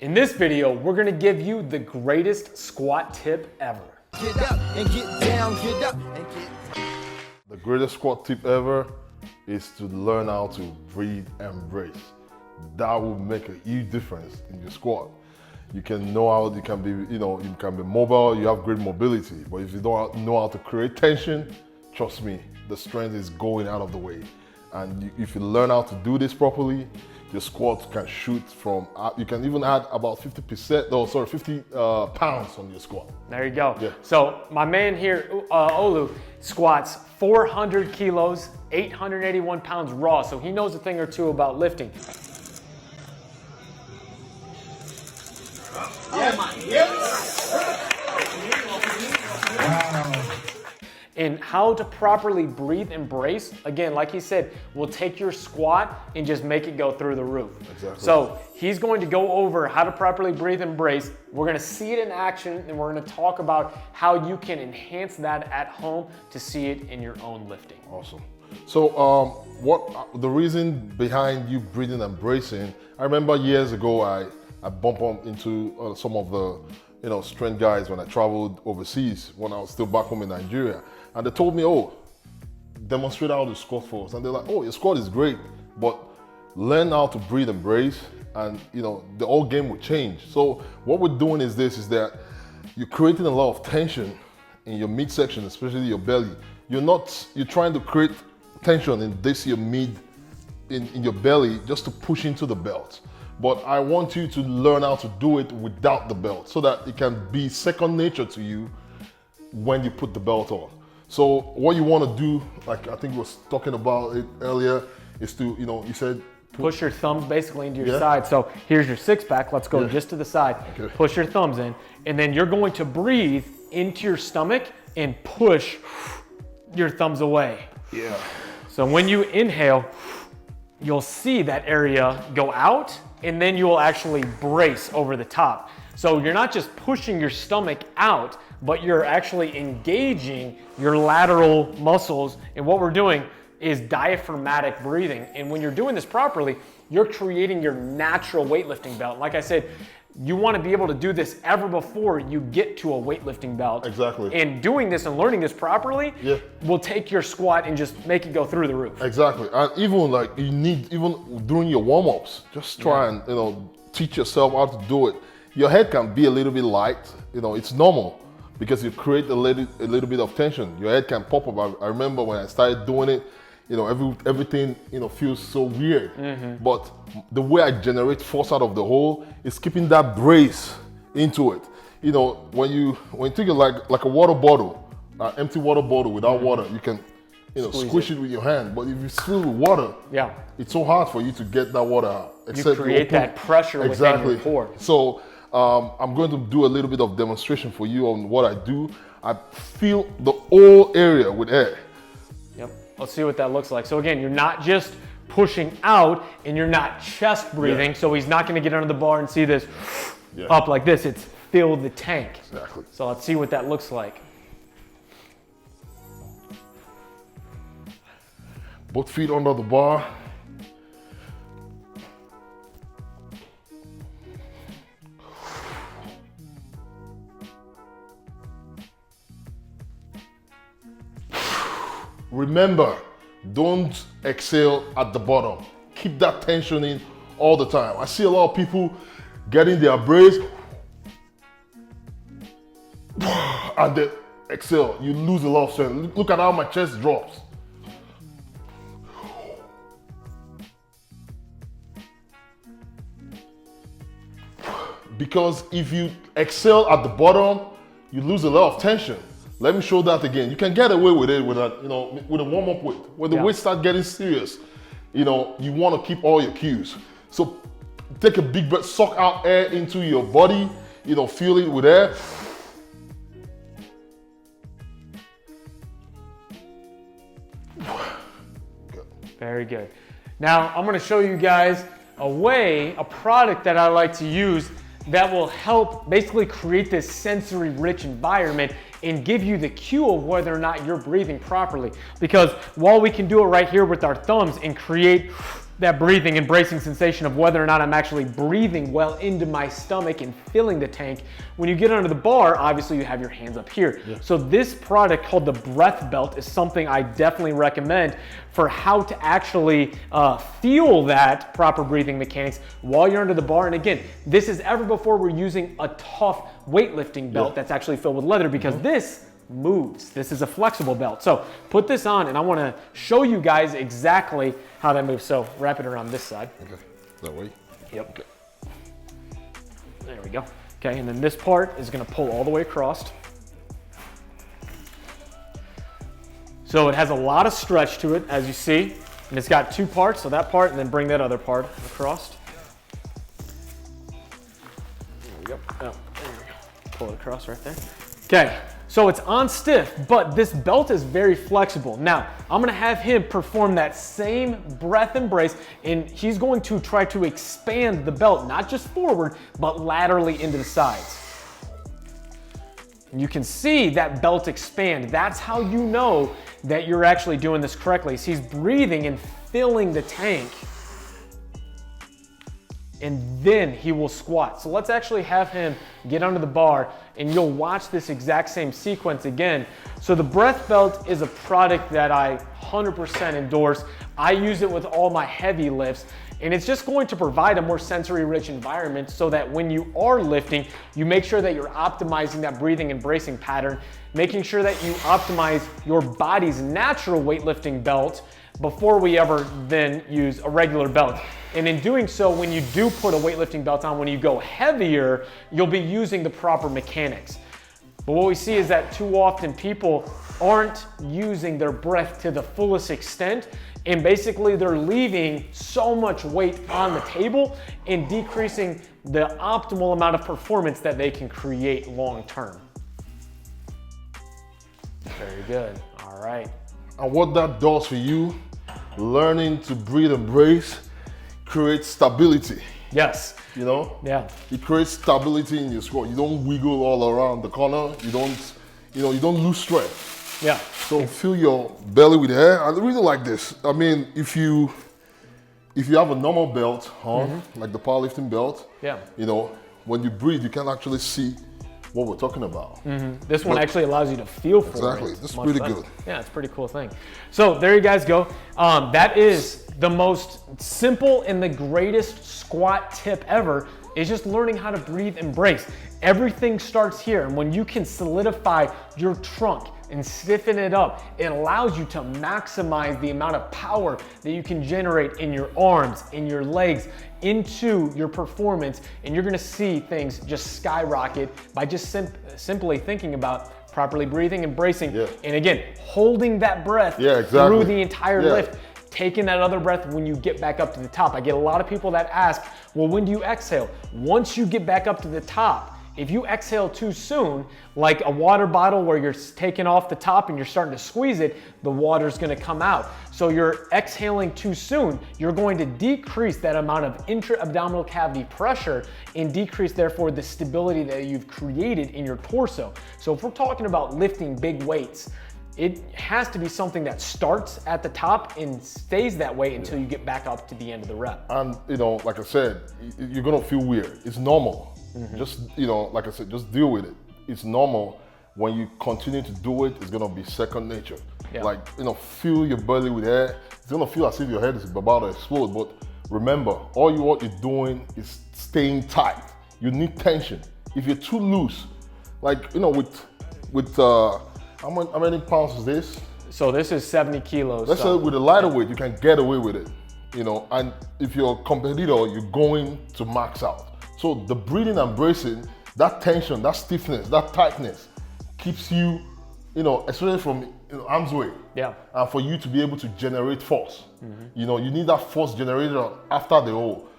In this video, we're gonna give you the greatest squat tip ever. Get up and get down, get up and get down. The greatest squat tip ever is to learn how to breathe and brace. That will make a huge difference in your squat. You can know how you can be, you can be mobile, you have great mobility, but if you don't know how to create tension, trust me, the strength is going out of the way. And if you learn how to do this properly, your squat can shoot from, you can even add about 50 pounds on your squat. There you go. Yeah. So my man here, Olu, squats 400 kilos, 881 pounds raw, so he knows a thing or two about lifting. Oh my hips. Wow. And how to properly breathe and brace, again, like he said, we'll take your squat and just make it go through the roof. Exactly. So he's going to go over how to properly breathe and brace. We're gonna see it in action, and we're gonna talk about how you can enhance that at home to see it in your own lifting. Awesome. So the reason behind you breathing and bracing, I remember years ago, I bumped up into some of the strength guys when I traveled overseas when I was still back home in Nigeria. And they told me, oh, demonstrate how to squat for us. And they're like, oh, your squat is great, but learn how to breathe and brace, and the whole game will change. So what we're doing is that you're creating a lot of tension in your midsection, especially your belly. You're trying to create tension in your in your belly just to push into the belt. But I want you to learn how to do it without the belt so that it can be second nature to you when you put the belt on. So what you want to do, like I think we was talking about it earlier, is to, you said, push your thumbs basically into your side. So here's your six pack. Let's go just to the side. Okay. Push your thumbs in, and then you're going to breathe into your stomach and push your thumbs away. Yeah. So when you inhale, you'll see that area go out, and then you will actually brace over the top. So you're not just pushing your stomach out, but you're actually engaging your lateral muscles. And what we're doing is diaphragmatic breathing. And when you're doing this properly, you're creating your natural weightlifting belt. Like I said, you want to be able to do this ever before you get to a weightlifting belt. Exactly. And doing this and learning this properly will take your squat and just make it go through the roof. Exactly. And even during your warm-ups, just try and teach yourself how to do it. Your head can be a little bit light, it's normal because you create a little bit of tension. Your head can pop up. I remember when I started doing it, everything feels so weird. Mm-hmm. But the way I generate force out of the hole is keeping that brace into it. When you take it like a water bottle, an empty water bottle without water, you can squish it with your hand. But if you fill with water, it's so hard for you to get that water out. You create that pressure within your core. So I'm going to do a little bit of demonstration for you on what I do. I fill the whole area with air. Yep. Let's see what that looks like. So again, you're not just pushing out, and you're not chest breathing. So he's not going to get under the bar and see this up like this. It's fill the tank. Exactly. So let's see what that looks like. Both feet under the bar. Remember, don't exhale at the bottom. Keep that tension in all the time. I see a lot of people getting their brace and they exhale. You lose a lot of strength. Look at how my chest drops. Because if you exhale at the bottom, you lose a lot of tension. Let me show that again. You can get away with it with a warm-up weight. When the weight starts getting serious, you want to keep all your cues. So take a big breath, suck out air into your body, fill it with air. Good. Very good. Now I'm going to show you guys a product that I like to use that will help basically create this sensory rich environment and give you the cue of whether or not you're breathing properly. Because while we can do it right here with our thumbs and create that breathing and bracing sensation of whether or not I'm actually breathing well into my stomach and filling the tank. When you get under the bar, obviously you have your hands up here. Yeah. So this product called the breath belt is something I definitely recommend for how to actually feel that proper breathing mechanics while you're under the bar. And again, this is ever before we're using a tough weightlifting belt that's actually filled with leather, because this moves. This is a flexible belt. So put this on and I want to show you guys exactly how that moves. So wrap it around this side. Okay, that way? Yep. Okay. There we go. Okay, and then this part is going to pull all the way across. So it has a lot of stretch to it, as you see, and it's got two parts, so that part and then bring that other part across. There we go. Oh, there we go. Pull it across right there. Okay. So it's on stiff, but this belt is very flexible. Now, I'm gonna have him perform that same breath and brace, and he's going to try to expand the belt, not just forward, but laterally into the sides. And you can see that belt expand. That's how you know that you're actually doing this correctly. So he's breathing and filling the tank, and then he will squat. So let's actually have him get under the bar and you'll watch this exact same sequence again. So the breath belt is a product that I 100% endorse. I use it with all my heavy lifts, and it's just going to provide a more sensory rich environment so that when you are lifting, you make sure that you're optimizing that breathing and bracing pattern, making sure that you optimize your body's natural weightlifting belt before we ever then use a regular belt. And in doing so, when you do put a weightlifting belt on, when you go heavier, you'll be using the proper mechanics. But what we see is that too often people aren't using their breath to the fullest extent, and basically they're leaving so much weight on the table and decreasing the optimal amount of performance that they can create long term. Very good. All right. And what that does for you, learning to breathe and brace, creates stability. Yes. You know? Yeah. It creates stability in your squat. You don't wiggle all around the corner. You don't lose strength. Yeah. So fill your belly with air. I really like this. I mean, if you have a normal belt, like the powerlifting belt, you know, when you breathe, you can actually see what we're talking about. This one actually allows you to feel for it. Exactly. This is pretty good. Yeah, it's a pretty cool thing. So there you guys go. That is the most simple and the greatest squat tip ever, is just learning how to breathe and brace. Everything starts here, and when you can solidify your trunk and stiffen it up, it allows you to maximize the amount of power that you can generate in your arms, in your legs, into your performance, and you're gonna see things just skyrocket by just simply thinking about properly breathing and bracing. And again, holding that breath through the entire lift, taking that other breath when you get back up to the top. I get a lot of people that ask, well, when do you exhale? Once you get back up to the top. If you exhale too soon, like a water bottle where you're taking off the top and you're starting to squeeze it, the water's gonna come out. So you're exhaling too soon, you're going to decrease that amount of intra-abdominal cavity pressure and decrease, therefore, the stability that you've created in your torso. So if we're talking about lifting big weights, it has to be something that starts at the top and stays that way until you get back up to the end of the rep. And, you know, like I said, you're gonna feel weird. It's normal. Just, you know, like I said, just deal with it. It's normal. When you continue to do it, it's gonna be second nature. Like, you know, fill your belly with air. It's gonna feel as if your head is about to explode. But remember, what you're doing is staying tight. You need tension. If you're too loose, like, you know, with how many pounds is this? So this is 70 kilos. Let's say with a lighter weight, you can get away with it, you know. And if you're a competitor, you're going to max out. So the breathing and bracing, that tension, that stiffness, that tightness keeps you, you know, especially from arm's way. And for you to be able to generate force. You know, you need that force generated after the hold.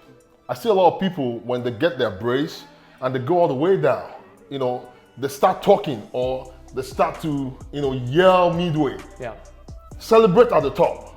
I see a lot of people, when they get their brace and they go all the way down, you know, they start talking or they start to, you know, yell midway. Celebrate at the top.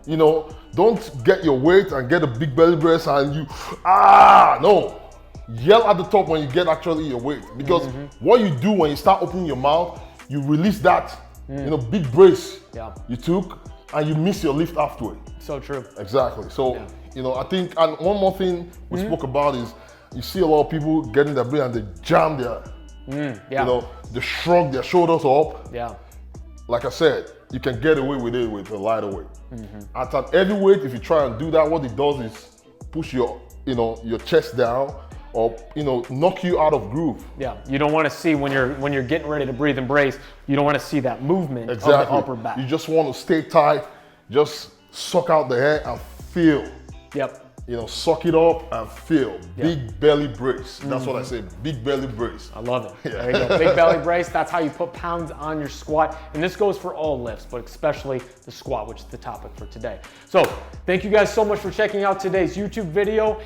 You know, don't get your weight and get a big belly press and you, no. Yell at the top when you get actually your weight, because what you do when you start opening your mouth, you release that, you know, big brace you took, and you miss your lift afterward. So true. Exactly. So, you know, I think, and one more thing we spoke about is you see a lot of people getting their brain and they jam their, you know, they shrug their shoulders up. Yeah. Like I said, you can get away with it with a lighter weight. At an heavy weight, if you try and do that, what it does is push your, you know, your chest down, or, you know, knock you out of groove. Yeah, you don't want to see when you're getting ready to breathe and brace, you don't want to see that movement Exactly. of the upper back. You just want to stay tight, just suck out the air and feel. Yep. You know, suck it up and feel. Big belly brace. That's what I say, big belly brace. I love it. There you go, big belly brace. That's how you put pounds on your squat. And this goes for all lifts, but especially the squat, which is the topic for today. So thank you guys so much for checking out today's YouTube video.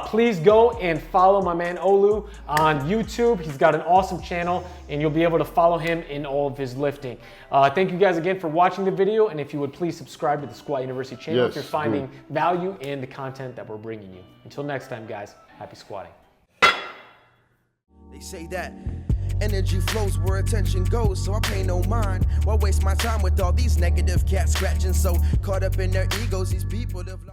Please go and follow my man Olu on YouTube. He's got an awesome channel and you'll be able to follow him in all of his lifting. Thank you guys again for watching the video. And if you would please subscribe to the SquatUniversity channel if you're finding value in the content that we're bringing you. Until next time, guys, happy squatting. They say that energy flows where attention goes, so I pay no mind. Why waste my time with all these negative cats scratching? So caught up in their egos, these people have lost.